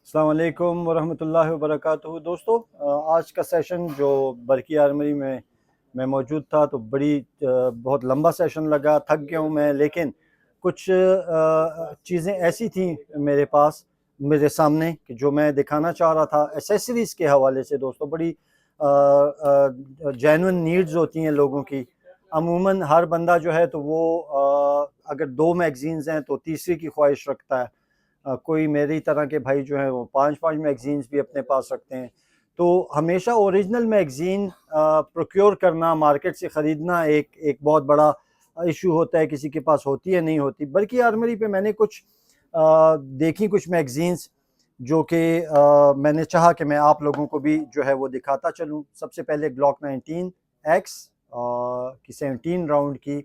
अस्सलाम वालेकुम वरहमतुल्लाहि वबरकातुहू। दोस्तों, आज का सेशन जो बरकी आर्मरी में मैं मौजूद था तो बहुत लंबा सेशन लगा, थक गया हूँ मैं। लेकिन कुछ चीज़ें ऐसी थी मेरे पास, मेरे सामने, कि जो मैं दिखाना चाह रहा था एसेसरीज़ के हवाले से। दोस्तों, बड़ी जेन्युइन नीड्स होती हैं लोगों की। अमूमन हर बंदा जो है तो वो अगर 2 मैगज़ीन्स हैं तो तीसरी की ख्वाहिश रखता है। कोई मेरी तरह के भाई जो हैं वो 5-5 मैगज़ीन्स भी अपने पास रखते हैं। तो हमेशा ओरिजिनल मैगज़ीन प्रोक्योर करना, मार्केट से ख़रीदना एक एक बहुत बड़ा इशू होता है, किसी के पास होती है नहीं होती। बल्कि आर्मरी पे मैंने कुछ देखी कुछ मैगज़ीन्स जो कि मैंने चाहा कि मैं आप लोगों को भी जो है वो दिखाता चलूँ। सबसे पहले ग्लॉक 19 एक्स की 17 राउंड की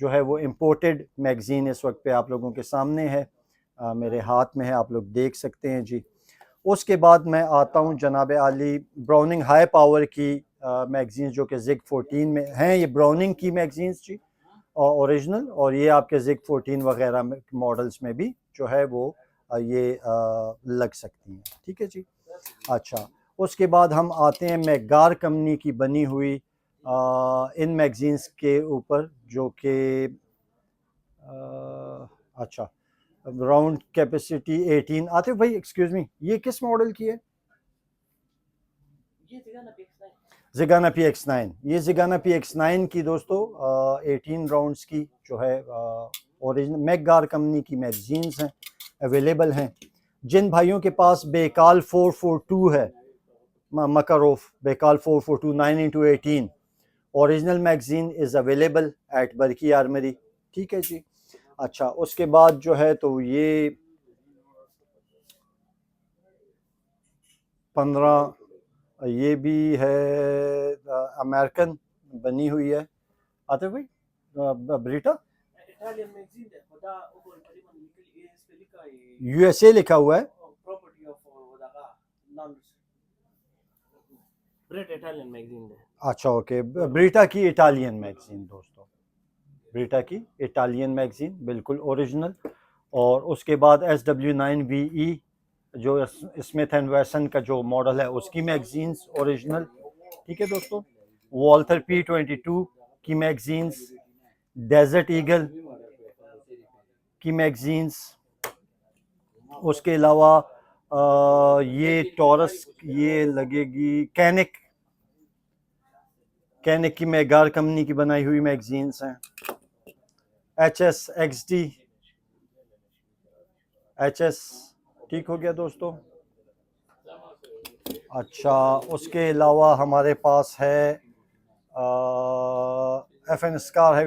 जो है वो इम्पोर्टेड मैगज़ीन इस वक्त पे आप लोगों के सामने है, मेरे हाथ में है, आप लोग देख सकते हैं जी। उसके बाद मैं आता हूँ जनाब आली ब्राउनिंग हाई पावर की मैगज़ीन जो कि ज़िग 14 में हैं। ये ब्राउनिंग की मैगज़ीन्स जी ओरिजिनल, और ये आपके ज़िग 14 वगैरह में मॉडल्स में भी जो है वो ये लग सकती हैं। ठीक है जी। अच्छा, उसके बाद हम आते हैं मैगार कंपनी की बनी हुई इन मैगज़ीन्स के ऊपर, जो कि अच्छा, राउंड कैपेसिटी 18। आतिफ भाई एक्सक्यूज़ मी, ये किस मॉडल की है? ज़िगाना PX9। ये ज़िगाना PX9 की दोस्तों 18 राउंड्स की जो है ओरिजिनल मैगार कंपनी की मैगज़ीन्स हैं, अवेलेबल हैं। जिन भाइयों के पास बेकाल 442 है, Makarov Baikal 442 9x18 original magazine is available at Barki armoury. ठीक है जी। अच्छा, उसके बाद जो है तो ये 15, ये भी है अमेरिकन बनी हुई है। आते भाई ब्रिटा USA लिखा हुआ है। अच्छा, ओके, ब्रिटा की इटालियन मैगज़ीन दोस्तों, ब्रिटा की इटालियन मैगज़ीन बिल्कुल ओरिजिनल। और उसके बाद SW9VE जो स्मिथ एंड वेसन का जो मॉडल है उसकी मैगज़ीन्स ओरिजिनल। ठीक है दोस्तों। वॉल्थर P22 की मैगज़ीन्स, डेजर्ट ईगल की मैगज़ीन्स। उसके अलावा ये टॉरस, ये लगेगी कैनिक की मैगार कंपनी की बनाई हुई मैगज़ीन्स हैं। HSXD HS, ठीक हो गया दोस्तों। अच्छा, उसके अलावा हमारे पास है FN स्कार है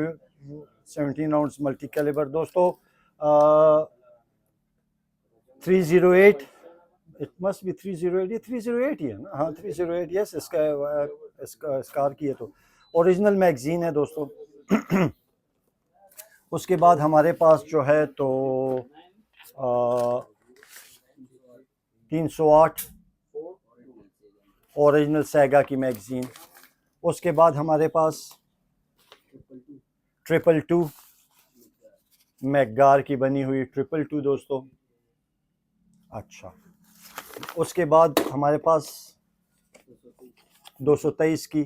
17 राउंड्स मल्टी कैलिबर दोस्तों। 308, इट मस्ट बी 308, ये 308 ही है ना? हाँ 308, यस। इसका स्कार की है तो ओरिजिनल मैगज़ीन है दोस्तों। उसके बाद हमारे पास जो है तो 308 ओरिजिनल सैगा की मैगज़ीन। उसके बाद हमारे पास 222 मैगार की बनी हुई 222 दोस्तों। अच्छा, उसके बाद हमारे पास 223 की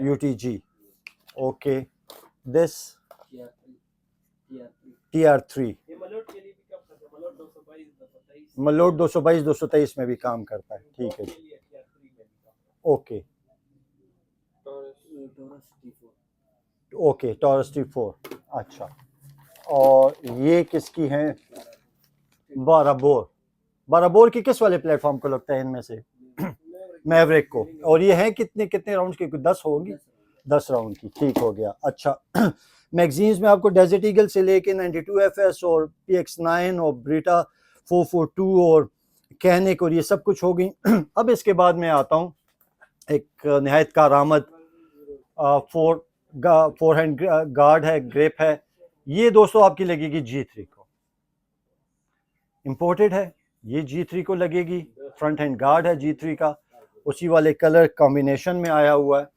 UTG। Okay, this TR3 Malout 222 223 में भी काम करता है। ठीक है जी। Okay okay, taurus T4। अच्छा, और ये किसकी हैं? 12 बोर की किस वाले प्लेटफॉर्म को लगता है इनमें से? मैवरिक को। और ये है कितने कितने राउंड की? 10 होगी, 10 राउंड की। ठीक हो गया। अच्छा, मैगजीन्स में आपको डेजर्ट ईगल से लेके 92FS और PX9 और ब्रिटा 442 और कैनिक और ये सब कुछ हो गई। अब इसके बाद मैं आता हूँ एक नहायत कारआमद फोर हैंड गार्ड है, ग्रेप है। ये दोस्तों आपकी लगेगी G3 को, इम्पोर्टेड है। ये G3 को लगेगी, फ्रंट हैंड गार्ड है G3 का, उसी वाले कलर कॉम्बिनेशन में आया हुआ है।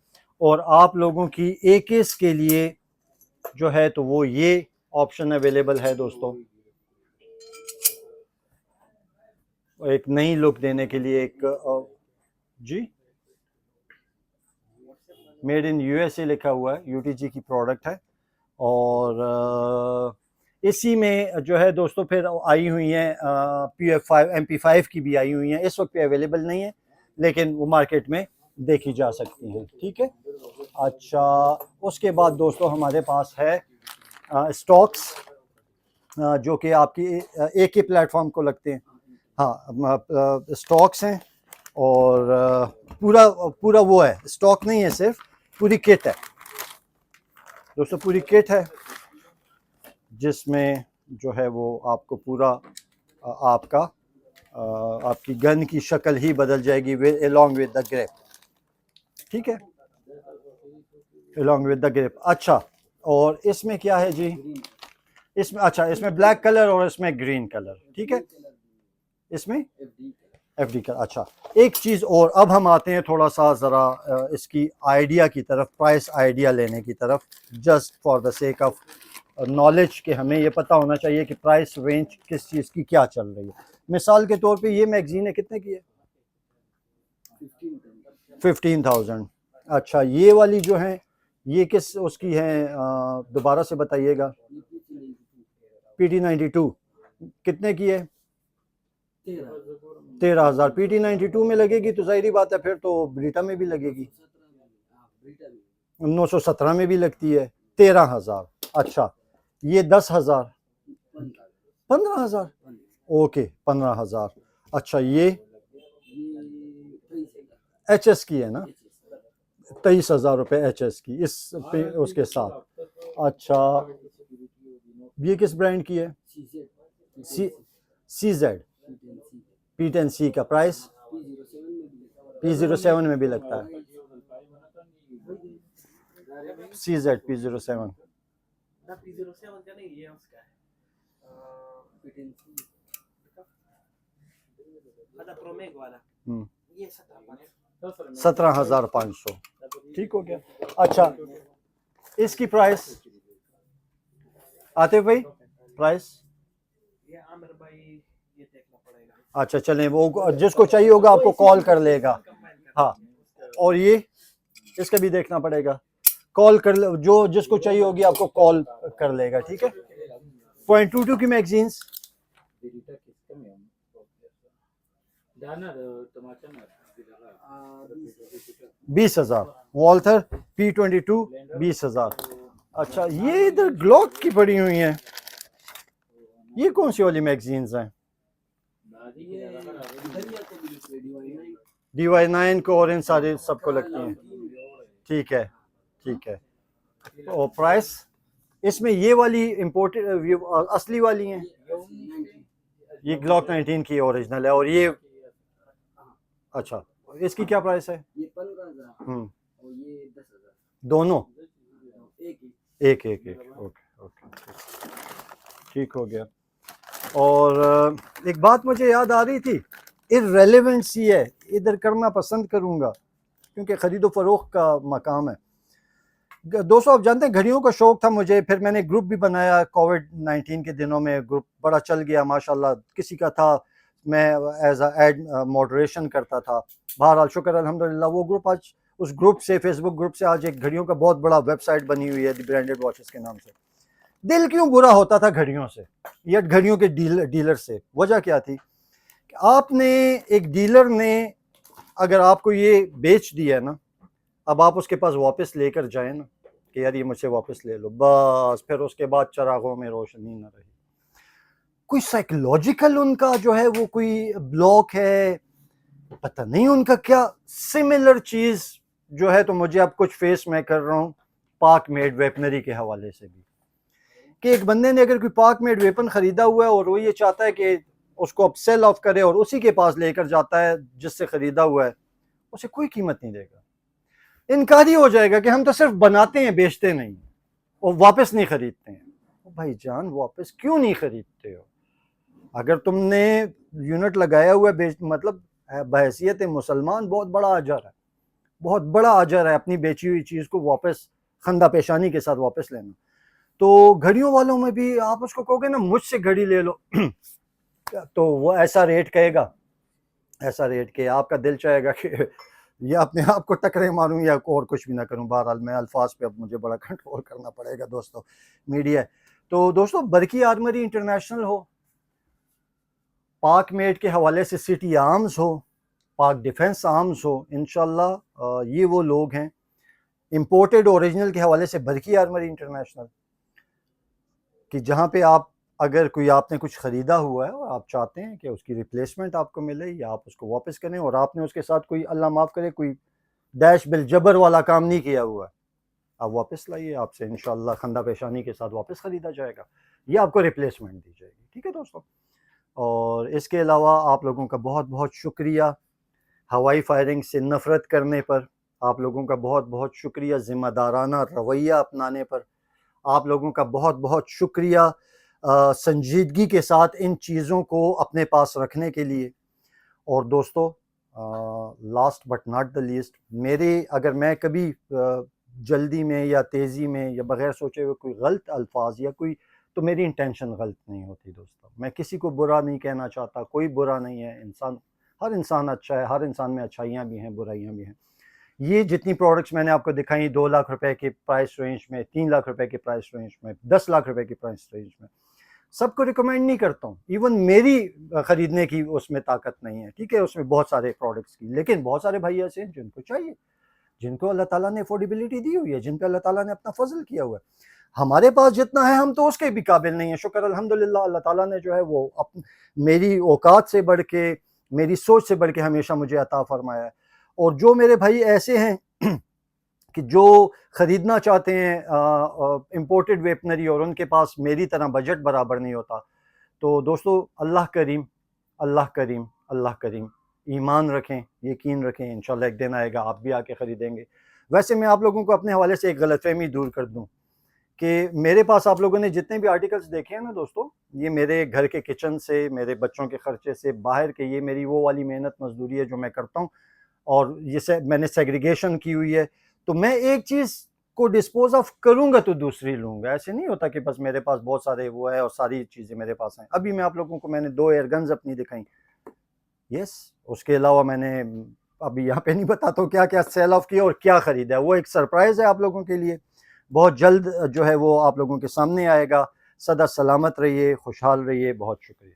और आप लोगों की AKs के लिए जो है तो वो ये ऑप्शन अवेलेबल है दोस्तों। एक नई लुक देने के लिए एक जी मेड इन यूएसए लिखा हुआ है, यूटीजी की प्रोडक्ट है। और इसी में जो है दोस्तों फिर आई हुई हैं PF5 MP5 की भी आई हुई हैं, इस वक्त पे अवेलेबल नहीं है लेकिन वो मार्केट में देखी जा सकती हैं, ठीक है। अच्छा, उसके बाद दोस्तों हमारे पास है स्टॉक्स जो कि आपकी एक ही प्लेटफॉर्म को लगते हैं। हाँ, स्टॉक्स हैं और पूरा पूरा वो है, स्टॉक नहीं है, सिर्फ पूरी किट है दोस्तों, पूरी किट है जिसमें जो है वो आपको पूरा आपका आपकी गन की शक्ल ही बदल जाएगी along with the grip, ठीक है, along with the grip। अच्छा, और इसमें क्या है जी, इसमें अच्छा इसमें ब्लैक कलर और इसमें ग्रीन कलर, ठीक है, इसमें FD का। अच्छा, एक चीज़ और, अब हम आते हैं थोड़ा सा ज़रा इसकी आइडिया की तरफ, प्राइस आइडिया लेने की तरफ, just for the sake of knowledge के हमें ये पता होना चाहिए कि प्राइस रेंज किस चीज़ की क्या चल रही है। मिसाल के तौर पे ये मैगजीन है, कितने की है? 15,000। अच्छा, ये वाली जो है ये किस उसकी है, दोबारा से बताइएगा। PT92 कितने की है? 13,000। PT92 में लगेगी तो जाहिर बात है फिर तो ब्रीटा में भी लगेगी, 917 में भी लगती है, 13,000। अच्छा, ये 10,000, 15,000, ओके 15,000। अच्छा, ये HS की है ना, 23,000 रुपये HS की इस पे उसके साथ। अच्छा, ये किस ब्रांड की है? CZ P10C का प्राइस P07 में भी लगता है, CZ P07 का नहीं, ये उसका है प्रोमेग वाला, ये 17,500, ठीक हो गया। अच्छा, इसकी प्राइस आते भाई, प्राइस ये आमिर भाई ये देखना पड़ेगा। अच्छा चलें, वो जिसको चाहिए होगा आपको कॉल कर लेगा। हाँ, और ये इसका भी देखना पड़ेगा, कॉल कर ले, जो जिसको चाहिए होगी आपको कॉल कर लेगा, ठीक है। 0.22 की मैगजीन्स 20,000, वॉल्थर P22 20,000। अच्छा, ये इधर ग्लॉक की पड़ी हुई हैं, ये कौन सी वाली मैगजीन्स हैं? DY9 को और इन सारे सबको लगती हैं, ठीक है, ठीक है। और प्राइस इसमें ये वाली इम्पोर्टेड असली वाली हैं, ये ग्लॉक 19 की ओरिजिनल है, और ये अच्छा, इसकी क्या प्राइस है? ये 15,000 और ये 10,000, दोनों एक एक, ओके ओके, ठीक हो गया। और एक बात मुझे याद आ रही थी, इररेलेवेंट सी है, इधर करना पसंद करूंगा क्योंकि खरीदो फरोख्त का मकाम है। दोस्तों, आप जानते हैं घड़ियों का शौक था मुझे, फिर मैंने ग्रुप भी बनाया कोविड-19 के दिनों में, ग्रुप बड़ा चल गया माशाल्लाह, किसी का था, मैं एज अ एड मॉडरेशन करता था। बहरहाल शुक्र अल्हम्दुलिल्लाह, वो ग्रुप आज, उस ग्रुप से, फेसबुक ग्रुप से आज एक घड़ियों का बहुत बड़ा वेबसाइट बनी हुई है, द ब्रांडेड वॉचेस के नाम से। दिल क्यों बुरा होता था घड़ियों से या घड़ियों के डीलर से? वजह क्या थी कि आपने, एक डीलर ने अगर आपको ये बेच दिया है ना, अब आप उसके पास वापस लेकर जाए ना कि यार ये मुझसे वापस ले लो, बस फिर उसके बाद चरागों में रोशनी न रही। कोई साइकोलॉजिकल उनका जो है वो कोई ब्लॉक है, पता नहीं उनका क्या सिमिलर चीज जो है। तो मुझे अब कुछ फेस मैं कर रहा हूँ पाक मेड वेपनरी के हवाले से भी, कि एक बंदे ने अगर कोई पाक मेड वेपन खरीदा हुआ है और वो ये चाहता है कि उसको अब सेल ऑफ करे और उसी के पास लेकर जाता है जिससे खरीदा हुआ है, उसे कोई कीमत नहीं देगा, इनकारी हो जाएगा कि हम तो सिर्फ बनाते हैं, बेचते नहीं, और वापस नहीं खरीदते हैं। भाई जान, वापस क्यों नहीं खरीदते हो? अगर तुमने यूनिट लगाया हुआ है, मतलब बहैसियत मुसलमान बहुत बड़ा अजर है, बहुत बड़ा अजर है अपनी बेची हुई चीज़ को वापस खंदा पेशानी के साथ वापस लेना। तो घड़ियों वालों में भी आप उसको कहोगे ना मुझसे घड़ी ले लो तो वो ऐसा रेट कहेगा ऐसा रेट कि आपका दिल चाहेगा कि या अपने आप को टकरे मारूं या और कुछ भी ना करूं। बहरहाल मैं अल्फाज पे अब मुझे बड़ा कंट्रोल करना पड़ेगा दोस्तों, मीडिया है। तो दोस्तों बरकी आर्मरी इंटरनेशनल हो, पाक मेड के हवाले से सिटी आर्म्स हो, पाक डिफेंस आर्म्स हो, इंशाल्लाह ये वो लोग हैं। इंपोर्टेड ओरिजिनल के हवाले से बरकी आर्मरी इंटरनेशनल, कि जहाँ पे आप अगर कोई आपने कुछ ख़रीदा हुआ है और आप चाहते हैं कि उसकी रिप्लेसमेंट आपको मिले या आप उसको वापस करें, और आपने उसके साथ कोई अल्लाह माफ़ करे कोई डैश बिल जबर वाला काम नहीं किया हुआ है, आप वापस लाइए, आपसे इंशाल्लाह खंदा पेशानी के साथ वापस ख़रीदा जाएगा, ये आपको रिप्लेसमेंट दी जाएगी। ठीक है दोस्तों, और इसके अलावा आप लोगों का बहुत बहुत शुक्रिया हवाई फायरिंग से नफ़रत करने पर, आप लोगों का बहुत बहुत शुक्रिया ज़िम्मेदाराना रवैया अपनाने पर, आप लोगों का बहुत बहुत शुक्रिया संजीदगी के साथ इन चीज़ों को अपने पास रखने के लिए। और दोस्तों last but not the least, मेरे अगर मैं कभी जल्दी में या तेज़ी में या बग़ैर सोचे हुए कोई गलत अल्फाज या कोई, तो मेरी इंटेंशन गलत नहीं होती दोस्तों, मैं किसी को बुरा नहीं कहना चाहता, कोई बुरा नहीं है, इंसान हर इंसान अच्छा है, हर इंसान में अच्छाइयाँ भी हैं बुराइयाँ भी हैं। ये जितनी प्रोडक्ट्स मैंने आपको दिखाई 2 लाख रुपए के प्राइस रेंज में, 3 लाख रुपए के प्राइस रेंज में, 10 लाख रुपए के प्राइस रेंज में, सबको रिकमेंड नहीं करता हूँ। इवन मेरी ख़रीदने की उसमें ताकत नहीं है, ठीक है, उसमें बहुत सारे प्रोडक्ट्स की, लेकिन बहुत सारे भाई ऐसे हैं जिनको चाहिए, जिनको अल्लाह ताला ने अफोर्डेबिलिटी दी हुई है, जिन पे अल्लाह ताला ने अपना फजल किया हुआ है। हमारे पास जितना है हम तो उसके भी काबिल नहीं है। शुक्र अल्हम्दुलिल्लाह, अल्लाह ताला ने जो है वो मेरी औकात से बढ़ के, मेरी सोच से बढ़ के हमेशा मुझे अता फरमाया है। और जो मेरे भाई ऐसे हैं कि जो ख़रीदना चाहते हैं इम्पोर्टेड वेपनरी और उनके पास मेरी तरह बजट बराबर नहीं होता, तो दोस्तों अल्लाह करीम, अल्लाह करीम, अल्लाह करीम, ईमान रखें, यकीन रखें, इंशाल्लाह एक दिन आएगा आप भी आके ख़रीदेंगे। वैसे मैं आप लोगों को अपने हवाले से एक गलतफ़हमी दूर कर दूं कि मेरे पास आप लोगों ने जितने भी आर्टिकल्स देखे हैं ना दोस्तों, ये मेरे घर के किचन से, मेरे बच्चों के ख़र्चे से बाहर के, ये मेरी वो वाली मेहनत मजदूरी है जो मैं करता हूँ, और ये मैंने सेग्रीगेशन की हुई है। तो मैं एक चीज़ को डिस्पोज ऑफ करूँगा तो दूसरी लूँगा, ऐसे नहीं होता कि बस मेरे पास बहुत सारे वो है और सारी चीज़ें मेरे पास हैं। अभी मैं आप लोगों को मैंने 2 एयर गन्स अपनी दिखाई, यस, उसके अलावा मैंने अभी यहाँ पे नहीं बताता हूँ क्या क्या सेल ऑफ किया और क्या ख़रीदा है, वो एक सरप्राइज़ है आप लोगों के लिए, बहुत जल्द जो है वो आप लोगों के सामने आएगा। सदा सलामत रहिए, खुशहाल रहिए, बहुत शुक्रिया।